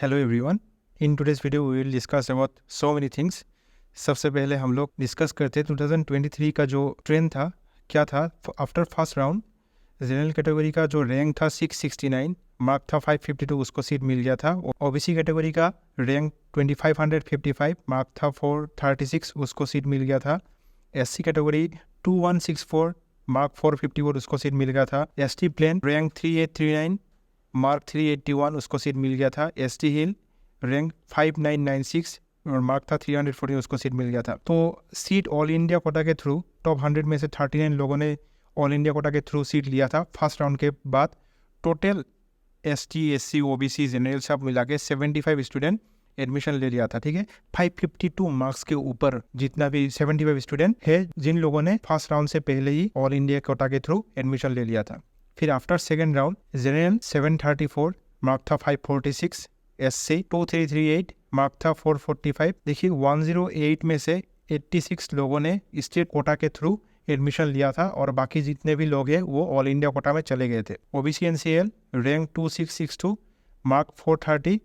Hello everyone, in today's video we will discuss about so many things. सबसे पहले हम लोग डिस्कस करते हैं 2023 का जो ट्रेंड था, क्या था। After first round general category का जो रैंक था 669, मार्क था 552, उसको सीट मिल गया था। ओबीसी कैटेगरी का रैंक 2555, मार्क था 436, उसको सीट मिल गया था। एससी कैटेगरी 2164, मार्क 454, उसको सीट मिल गया था। एसटी प्लेन रैंक 3839, मार्क 381, उसको सीट मिल गया था। एसटी हिल रैंक 5996 और मार्क था 314, उसको सीट मिल गया था। तो सीट ऑल इंडिया कोटा के थ्रू टॉप 100 में से 39 लोगों ने ऑल इंडिया कोटा के थ्रू सीट लिया था फर्स्ट राउंड के बाद। Total ST, SC, OBC, general सब मिला के 75 स्टूडेंट एडमिशन ले लिया था। ठीक है, 552 मार्क्स के ऊपर जितना भी 75 स्टूडेंट है जिन लोगों ने फर्स्ट राउंड से पहले ही ऑल इंडिया कोटा के थ्रू एडमिशन ले लिया था। फिर after second round general 734, mark था 546, एससी 2338, मार्क था 445। देखिए 108 में से 86 लोगों ने स्टेट कोटा के थ्रू एडमिशन लिया था और बाकी जितने भी लोग हैं वो ऑल इंडिया कोटा में चले गए थे। ओबीसी एनसीएल रैंक 2662, मार्क 430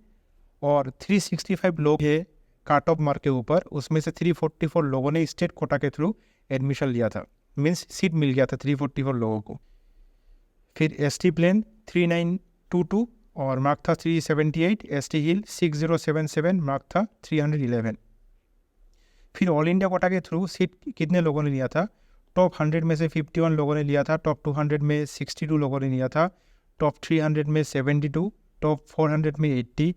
और 365 लोग हैं काट ऑफ मार्क के ऊपर, उसमें से 344 लोगों ने स्टेट कोटा के थ्रू एडमिशन लिया था, मीन्स सीट मिल गया था 344 लोगों को। फिर एसटी प्लेन 3922 और मार्क था 378, एसटी हिल 6077, मार्क था 311। फिर ऑल इंडिया कोटा के थ्रू सीट कितने लोगों ने लिया था? टॉप 100 में से 51 लोगों ने लिया था, टॉप 200 में 62 लोगों ने लिया था, टॉप 300 में 72, टॉप 400 में 80,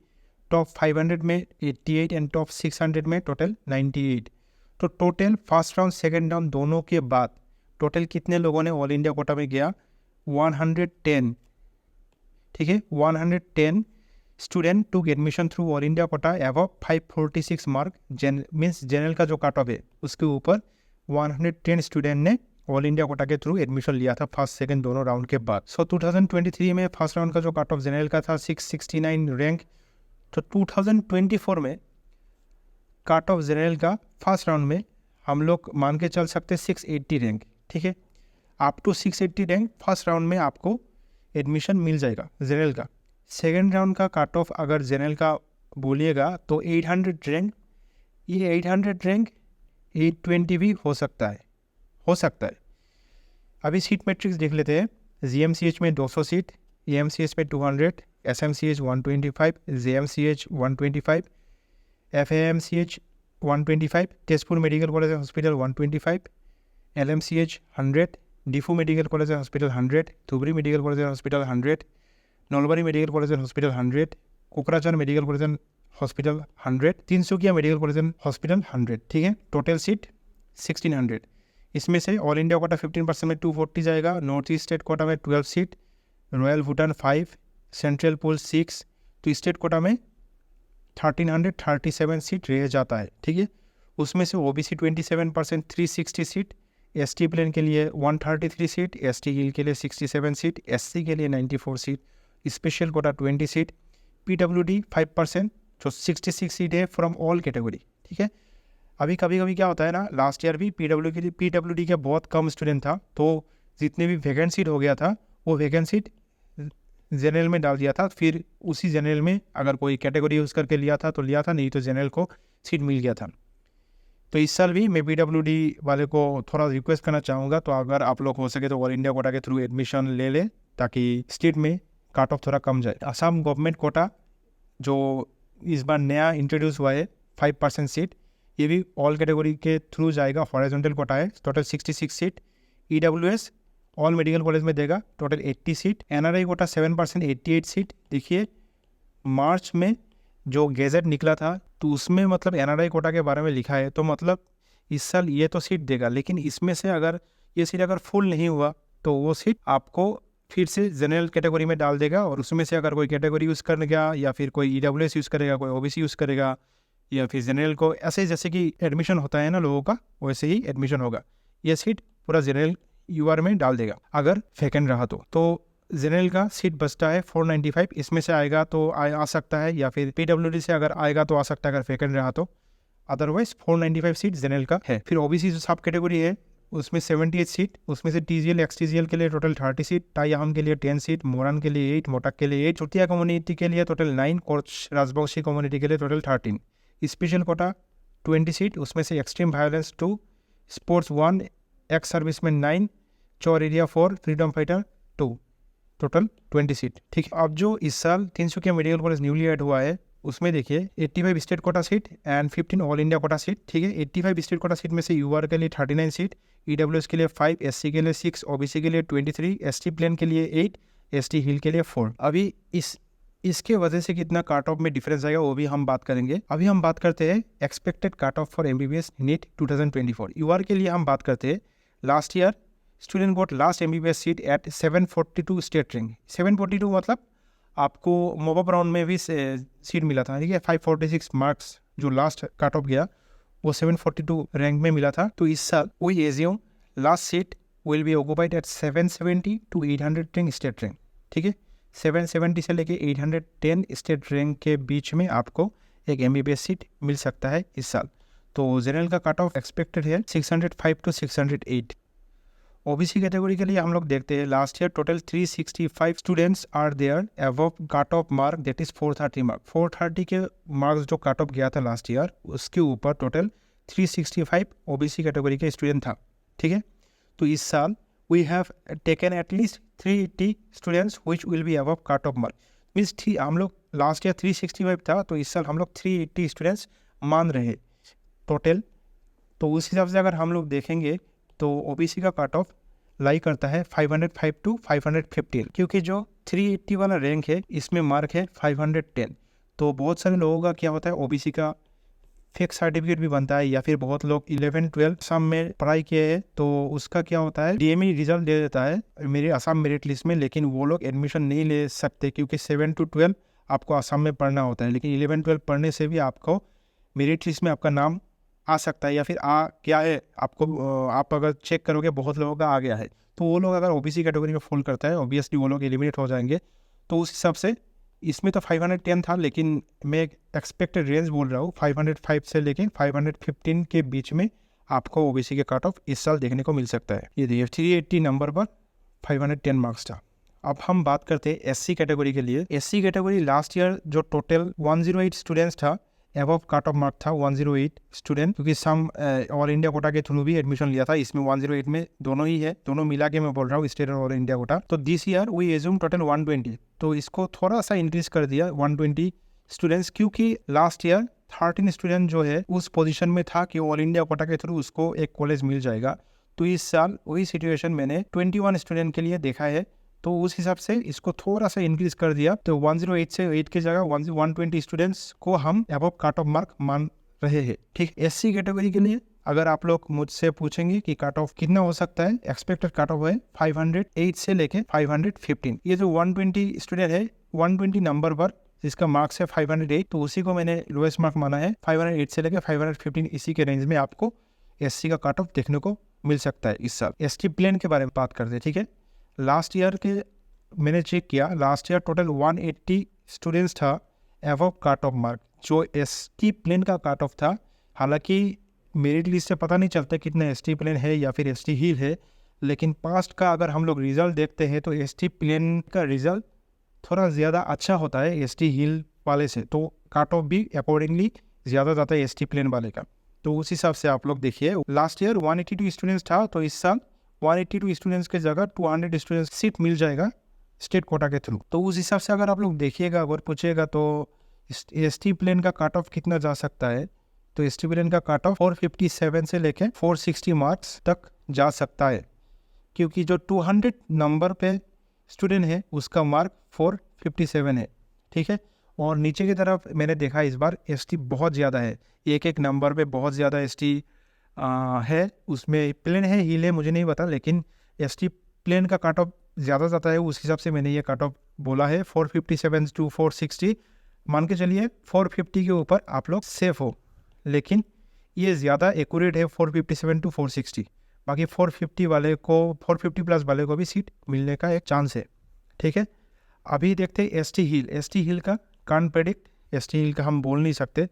टॉप 500 में 88 एंड टॉप 600 में टोटल 98। तो total first round second round दोनों के बाद टोटल कितने लोगों ने ऑल इंडिया कोटा में गया? 110। ठीक है, 110 student to admission through all India quota above 546 mark, means general का जो कट ऑफ है उसके ऊपर 110 स्टूडेंट ने ऑल इंडिया कोटा के थ्रू एडमिशन लिया था फर्स्ट सेकंड दोनों राउंड के बाद। सो 2023 में फर्स्ट राउंड का जो कट ऑफ जनरल का था 669 रैंक, तो 2024 में कट ऑफ जनरल का फर्स्ट राउंड में हम लोग मान के चल सकते 680 रैंक। ठीक है, up to 680 rank first round में आपको एडमिशन मिल जाएगा जनरल का। सेकेंड राउंड का कट ऑफ अगर जनरल का बोलिएगा तो 800 रैंक, ये 800 रैंक 820 भी हो सकता है। अभी सीट मैट्रिक्स देख लेते हैं। जीएमसीएच में 200 सीट, एएमसीएच में 200, एसएमसीएच 125, जेएमसीएच 125, एफएएमसीएच 125, Tezpur medical college hospital 125, एलएमसीएच 100, Diphu medical college hospital 100, Dhubri medical college hospital 100, Nalbari medical college hospital 100, Kokrajhar medical college hospital 100, Tinsukia medical college hospital 100। ठीक है, टोटल सीट 1600। इसमें से ऑल इंडिया कोटा 15% में 240 जाएगा, नॉर्थ ईस्ट स्टेट कोटा में 12 seat, royal Bhutan 5, central pool 6, तो state quota में 1337 seat रह जाता है। ठीक है, उसमें से ओबीसी 27% 360 सीट, एसटी प्लेन के लिए 133 सीट, एसटी हिल के लिए 67 सीट, एससी के लिए 94 seat, special Kota 20 seat, PWD 5% जो 66 सीट है फ्रॉम ऑल कैटेगरी। ठीक है, अभी कभी कभी क्या होता है ना, लास्ट ईयर भी पीडब्ल्यूडी के बहुत कम स्टूडेंट था, तो जितने भी वैकेंट सीट हो गया था वो वैकेंट सीट जनरल में डाल दिया था। फिर उसी जनरल में अगर कोई कैटेगरी यूज़ करके लिया था तो लिया था, नहीं तो जनरल को सीट मिल गया था। तो इस साल भी मैं पीडब्ल्यूडी वाले को थोड़ा रिक्वेस्ट करना चाहूँगा, तो अगर आप लोग हो सके तो ऑल इंडिया कोटा के थ्रू एडमिशन ले लें ताकि स्टेट में कट ऑफ थोड़ा कम जाए। असम गवर्नमेंट कोटा जो इस बार नया इंट्रोड्यूस हुआ है 5% सीट, ये भी ऑल कैटेगरी के थ्रू जाएगा, हॉरिजॉन्टल कोटा है, total 66 seat. EWS all medical college में देगा, total 80 seat. NRI quota 7% 88 seat. देखिए मार्च में जो गैजेट निकला था तो उसमें मतलब एनआरआई कोटा के बारे में लिखा है, तो मतलब इस साल ये तो सीट देगा, लेकिन इसमें से अगर ये सीट अगर फुल नहीं हुआ तो वो सीट आपको फिर से जनरल कैटेगरी में डाल देगा, और उसमें से अगर कोई कैटेगरी यूज़ करेगा या फिर कोई ईडब्ल्यूएस यूज़ करेगा, कोई ओबीसी यूज़ करेगा या फिर जनरल को, ऐसे जैसे कि एडमिशन होता है ना लोगों का, वैसे ही एडमिशन होगा। ये सीट पूरा जनरल यूआर में डाल देगा अगर वैकेंट रहा तो जनरल का सीट बचता है 495, इसमें से आएगा तो आ सकता है, या फिर पीडब्ल्यूडी से अगर आएगा तो आ सकता है अगर वैकेंट रहा तो, अदरवाइज 495 सीट जनरल का है। फिर ओबीसी जो सब कैटेगरी है उसमें 78 सीट, उसमें से TGL XTGL के लिए टोटल 30 सीट, टाई आहम के लिए 10 सीट, मोरन के लिए 8, मोटक के लिए 8, चुटिया कम्युनिटी के लिए टोटल 9, कोच राजवंशी कम्युनिटी के लिए टोटल 13, स्पेशल कोटा 20 सीट, उसमें से extreme violence 2, sports 1, ex serviceman 9, चौर area 4, freedom fighter 2, total 20 seat. ठीक है, अब जो इस साल Tinsukia medical college newly add हुआ है उसमें देखिए 85 state quota seat and 15 all India Kota seat. ठीक है, 85 स्टेट कोटा सीट में से UR के लिए 39 सीट, EWS के लिए 5, SC के लिए 6, OBC के लिए 23, ST प्लेन के लिए 8, ST हिल के लिए 4। अभी इसके वजह से कितना काट ऑफ में डिफरेंस आएगा वो भी हम बात करेंगे। अभी हम बात करते हैं expected cut off for MBBS NEET 2024। UR के लिए हम बात करते हैं, last year student got last MBBS seat at 742 state rank. 742 मतलब आपको मॉपअप राउंड में भी सीट मिला था। ठीक है, 546 मार्क्स जो लास्ट काट ऑफ गया वो 742 रैंक में मिला था। तो इस साल we assume last seat will be occupied at 770 to 810 state rank. ठीक है, 770 से लेके 810 स्टेट रैंक के बीच में आपको एक MBBS सीट मिल सकता है इस साल। तो जनरल का कट ऑफ एक्सपेक्टेड है 605 to 608। OBC कैटेगरी के लिए हम लोग देखते हैं, last year total 365 students are there above cut off mark that is 430 mark. 430 के मार्क्स जो कट ऑफ गया था लास्ट ईयर उसके ऊपर टोटल 365 OBC कैटेगरी के स्टूडेंट था। ठीक है, तो इस साल we have taken at least 380 students which will be above cut off mark. Means हम लोग लास्ट ईयर 365 था तो इस साल हम लोग 380 स्टूडेंट्स मान रहे टोटल। तो उस हिसाब से अगर हम लोग देखेंगे तो OBC का कट ऑफ लाई करता है 505 to 515, क्योंकि जो 380 वाला रैंक है इसमें मार्क है 510। तो बहुत सारे लोगों का क्या होता है OBC का फेक सर्टिफिकेट भी बनता है, या फिर बहुत लोग 11-12 असम में पढ़ाई किए हैं तो उसका क्या होता है DME रिजल्ट दे देता है मेरे असम मेरिट लिस्ट में, लेकिन वो लोग एडमिशन नहीं ले सकते क्योंकि 7 to 12 आपको असम में पढ़ना होता है। लेकिन 11-12 पढ़ने से भी आपको मेरिट लिस्ट में आपका नाम आ सकता है, या फिर आ क्या है आपको आप अगर चेक करोगे बहुत लोगों का आ गया है। तो वो लोग अगर OBC कैटेगरी में फॉल करता है ऑब्वियसली वो लोग एलिमिनेट हो जाएंगे। तो उस हिसाब से इसमें तो 510 था, लेकिन मैं एक्सपेक्टेड रेंज बोल रहा हूँ 505 से लेके 515 के बीच में आपको OBC के कट ऑफ इस साल देखने को मिल सकता है। ये देखिए 380 नंबर पर 510 मार्क्स था। अब हम बात करते हैं SC कैटेगरी के लिए। SC कैटेगरी लास्ट ईयर जो टोटल 108 स्टूडेंट्स था एबव कट ऑफ मार्क था 108 स्टूडेंट, क्योंकि सम ऑल इंडिया कोटा के थ्रू भी एडमिशन लिया था। इसमें 108 में दोनों ही है, दोनों मिला के मैं बोल रहा हूँ स्टेट और ऑल इंडिया कोटा। तो this year we assume total 120, तो इसको थोड़ा सा इंक्रीज कर दिया 120 स्टूडेंट्स, क्योंकि लास्ट ईयर 13 स्टूडेंट जो है उस पोजीशन में था कि ऑल इंडिया कोटा के थ्रू उसको एक कॉलेज मिल जाएगा। तो इस साल वही सिचुएशन मैंने 21 स्टूडेंट के लिए देखा है, तो उस हिसाब से इसको थोड़ा सा इंक्रीज कर दिया। तो 108 से 8 की जगह 120 स्टूडेंट्स को हम अबव कट ऑफ मार्क मान रहे हैं। ठीक, SC कैटेगरी के लिए अगर आप लोग मुझसे पूछेंगे कि कट ऑफ कितना हो सकता है, एक्सपेक्टेड कट ऑफ है 508 से लेके 515। ये जो 120 स्टूडेंट है 120 नंबर पर जिसका मार्क्स है 508, तो उसी को मैंने लोएस्ट मार्क माना है। 508 से लेके 515 इसी के रेंज में आपको SC का कट ऑफ देखने को मिल सकता है इस साल। ST प्लेन के बारे में बात करते हैं। ठीक है, लास्ट ईयर के मैंने चेक किया, लास्ट ईयर टोटल 180 स्टूडेंट्स था अबव कट ऑफ मार्क जो ST प्लेन का कट ऑफ था। हालांकि मेरिट लिस्ट से पता नहीं चलता कितना ST प्लेन है या फिर ST हिल है, लेकिन पास्ट का अगर हम लोग रिजल्ट देखते हैं तो ST प्लेन का रिजल्ट थोड़ा ज़्यादा अच्छा होता है ST हिल वाले से, तो कट ऑफ भी अकॉर्डिंगली ज़्यादा जाता है ST प्लेन वाले का। तो उस हिसाब से आप लोग देखिए, लास्ट ईयर 182 स्टूडेंट्स था, तो इस साल 182 स्टूडेंट्स के जगह 200 स्टूडेंट्स सीट मिल जाएगा स्टेट कोटा के थ्रू। तो उस हिसाब से अगर आप लोग देखिएगा, अगर पूछेगा तो ST प्लेन का कट ऑफ कितना जा सकता है, तो ST प्लेन का कट ऑफ 457 से लेके 460 मार्क्स तक जा सकता है, क्योंकि जो 200 नंबर पे स्टूडेंट है उसका मार्क 457 है। ठीक है, और नीचे की तरफ मैंने देखा इस बार ST बहुत ज़्यादा है, एक नंबर पे बहुत ज़्यादा ST है, उसमें प्लेन है हिल है मुझे नहीं पता, लेकिन ST प्लेन का कट ऑफ ज़्यादा जाता है, उस हिसाब से मैंने ये कट ऑफ बोला है 457 to 460। मान के चलिए 450 के ऊपर आप लोग सेफ हो, लेकिन ये ज़्यादा एक्यूरेट है 457 to 460। बाकी 450 वाले को 450 प्लस वाले को भी सीट मिलने का एक चांस है। ठीक है, अभी देखते हैं ST हिल। ST हिल का कान प्रेडिक्ट, ST हिल का हम बोल नहीं सकते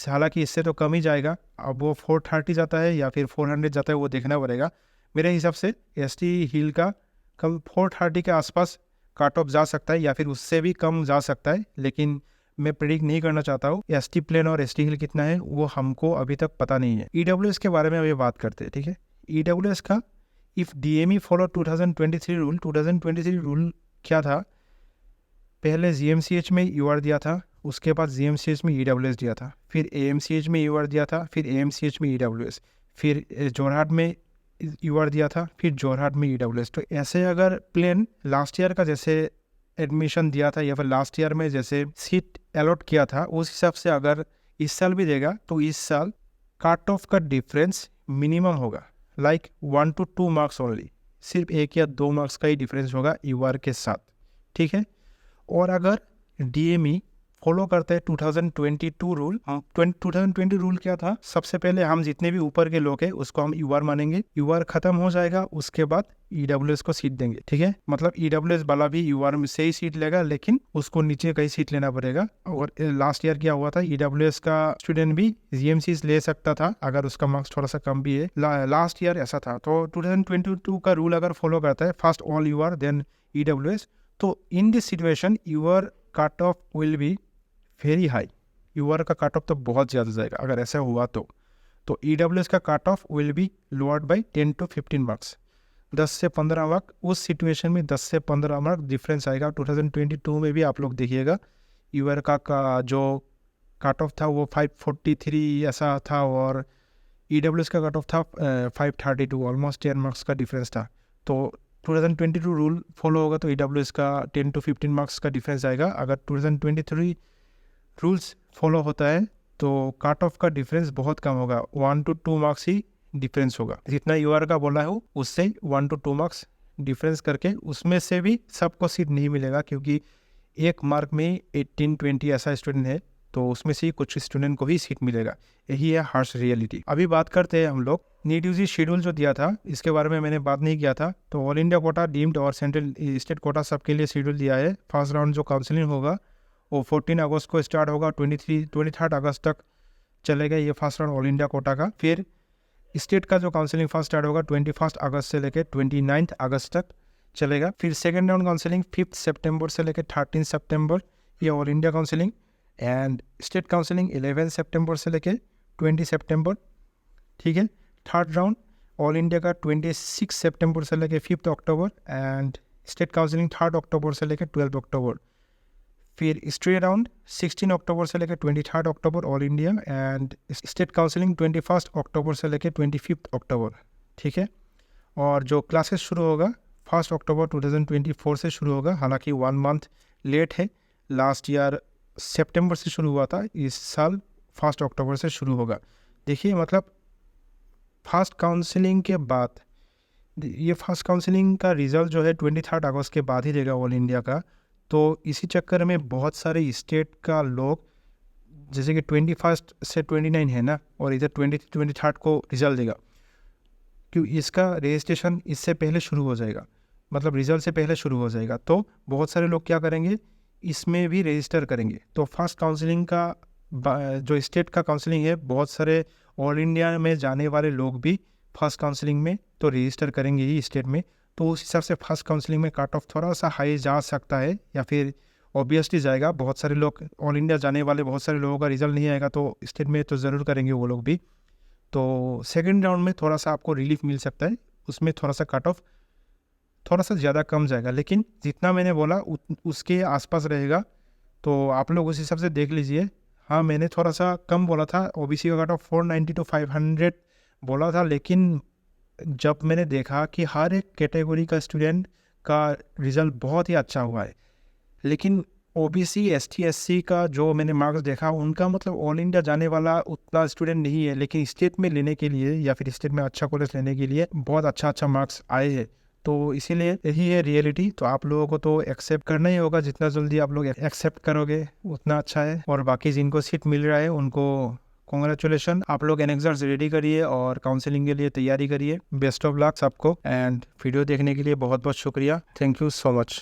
हालांकि इससे तो कम ही जाएगा। अब वो 430 जाता है या फिर 400 जाता है वो देखना पड़ेगा। मेरे हिसाब से ST हिल का कम 430 के आसपास कट ऑफ जा सकता है या फिर उससे भी कम जा सकता है, लेकिन मैं प्रेडिक्ट नहीं करना चाहता हूँ। ST प्लेन और ST हिल कितना है वो हमको अभी तक पता नहीं है। EWS के बारे में अभी बात करते हैं, ठीक है। EWS का if DME follow 2023 rule, 2023 rule क्या था, पहले GMCH में UR दिया था, उसके बाद GMCH में EWS दिया था, फिर AMCH में UR दिया था, फिर AMCH में EWS, फिर जोरहाट में UR दिया था, फिर जोरहाट में EWS। तो ऐसे अगर प्लेन लास्ट ईयर का जैसे एडमिशन दिया था या फिर लास्ट ईयर में जैसे सीट अलॉट किया था उस हिसाब से अगर इस साल भी देगा तो इस साल कट ऑफ का डिफरेंस मिनिमम होगा लाइक 1 to 2 मार्क्स ओनली, सिर्फ 1 या 2 मार्क्स का ही डिफरेंस होगा UR के साथ, ठीक है। और अगर DME फॉलो करते हैं 2022 रूल, 2020 रूल क्या था, सबसे पहले हम जितने भी ऊपर के लोग हैं उसको हम UR मानेंगे, UR खत्म हो जाएगा उसके बाद EWS को सीट देंगे, ठीक है। मतलब EWS वाला भी UR में से ही सीट लेगा लेकिन उसको नीचे कहीं सीट लेना पड़ेगा। और लास्ट ईयर क्या हुआ था, EWS का स्टूडेंट भी GMC ले सकता था अगर उसका मार्क्स थोड़ा सा कम भी है, लास्ट ईयर ऐसा था। तो 2022 का रूल अगर फॉलो करता है first all UR then EWS, तो in this situation UR cut off will be very high, UR का कट ऑफ तो बहुत ज़्यादा जाएगा अगर ऐसा हुआ तो EWS का cut off will B lowered by 10 to 15 marks, 10 से 15 मार्क। उस सिचुएशन में 10 से 15 मार्क डिफरेंस आएगा। 2022 में भी आप लोग देखिएगा UR का जो कट ऑफ था वो 543 ऐसा था और EWS का कट ऑफ था 532, ऑलमोस्ट 10 मार्क्स का डिफरेंस था। तो 2022 रूल फॉलो होगा तो EWS का 10 to 15 मार्क्स का डिफरेंस आएगा। अगर 2023 रूल्स फॉलो होता है तो कट ऑफ का डिफरेंस बहुत कम होगा, 1 to 2 मार्क्स ही डिफरेंस होगा। जितना UR का बोला है उससे 1 to 2 मार्क्स डिफरेंस करके उसमें से भी सबको सीट नहीं मिलेगा क्योंकि एक मार्क में 18-20 ऐसा स्टूडेंट है तो उसमें से कुछ स्टूडेंट को ही सीट मिलेगा। यही है हार्श रियलिटी। अभी बात करते हैं हम लोग नीट यूजी शेड्यूल जो दिया था इसके बारे में मैंने बात नहीं किया था। तो ऑल इंडिया कोटा, डीम्ड और सेंट्रल स्टेट कोटा सबके लिए शेड्यूल दिया है। फर्स्ट राउंड जो काउंसलिंग होगा वो 14 अगस्त को स्टार्ट होगा, 23 अगस्त तक चलेगा ये first round all India Kota का। फिर स्टेट का जो काउंसलिंग फर्स्ट स्टार्ट होगा 21 अगस्त से लेकर 29 अगस्त तक चलेगा। फिर सेकेंड राउंड काउंसलिंग 5 सितंबर से लेकर 13 सितंबर ये all India counselling, and state counselling 11 सितंबर से लेकर 20 सितंबर, ठीक है। थर्ड राउंड ऑल इंडिया का 26 सितंबर से लेकर 5 अक्टूबर एंड स्टेट काउंसलिंग 3 अक्टूबर से लेकर 12 अक्टूबर। फिर स्ट्रेट राउंड 16 अक्टूबर से लेकर 23 अक्टूबर all India and state counselling 21 अक्टूबर से लेकर 25 अक्टूबर, ठीक है। और जो क्लासेस शुरू होगा 1 अक्टूबर 2024 से शुरू होगा, हालांकि 1 मंथ लेट है। लास्ट ईयर सितंबर से शुरू हुआ था, इस साल 1 अक्टूबर से शुरू होगा। देखिए मतलब फर्स्ट काउंसलिंग के बाद ये फर्स्ट काउंसलिंग का रिज़ल्ट जो है 23 अगस्त के बाद ही देगा ऑल इंडिया का। तो इसी चक्कर में बहुत सारे स्टेट का लोग जैसे कि 21 से 29 है ना, और इधर 23 को रिज़ल्ट देगा, क्यों इसका रजिस्ट्रेशन इससे पहले शुरू हो जाएगा, मतलब रिज़ल्ट से पहले शुरू हो जाएगा। तो बहुत सारे लोग क्या करेंगे, इसमें भी रजिस्टर करेंगे। तो फर्स्ट काउंसलिंग का जो स्टेट का काउंसलिंग है, बहुत सारे ऑल इंडिया में जाने वाले लोग भी फर्स्ट काउंसलिंग में तो रजिस्टर करेंगे ही स्टेट में। तो उस हिसाब से फर्स्ट काउंसलिंग में कट ऑफ थोड़ा सा हाई जा सकता है या फिर ऑब्वियसली जाएगा। बहुत सारे लोग ऑल इंडिया जाने वाले बहुत सारे लोगों का रिजल्ट नहीं आएगा तो स्टेट में तो ज़रूर करेंगे वो लोग भी। तो सेकेंड राउंड में थोड़ा सा आपको रिलीफ मिल सकता है, उसमें थोड़ा सा कट ऑफ थोड़ा सा ज़्यादा कम जाएगा, लेकिन जितना मैंने बोला उसके आसपास रहेगा। तो आप लोग उस हिसाब से देख लीजिए। हाँ, मैंने थोड़ा सा कम बोला था, ओबीसी का कट ऑफ 490 to 500 बोला था, लेकिन जब मैंने देखा कि हर एक कैटेगरी का स्टूडेंट का रिज़ल्ट बहुत ही अच्छा हुआ है, लेकिन ओबीसी एसटी एससी का जो मैंने मार्क्स देखा उनका मतलब ऑल इंडिया जाने वाला उतना स्टूडेंट नहीं है, लेकिन स्टेट में लेने के लिए या फिर स्टेट में अच्छा कॉलेज लेने के लिए बहुत अच्छा मार्क्स आए हैं। तो इसीलिए यही है रियलिटी। तो आप लोगों को तो एक्सेप्ट करना ही होगा, जितना जल्दी आप लोग एक्सेप्ट करोगे उतना अच्छा है। और बाकी जिनको सीट मिल रहा है उनको कॉन्ग्रेचुलेशन, आप लोग एनेक्सर्स रेडी करिए और काउंसलिंग के लिए तैयारी करिए। बेस्ट ऑफ लक सबको, एंड वीडियो देखने के लिए बहुत बहुत शुक्रिया। Thank you so much.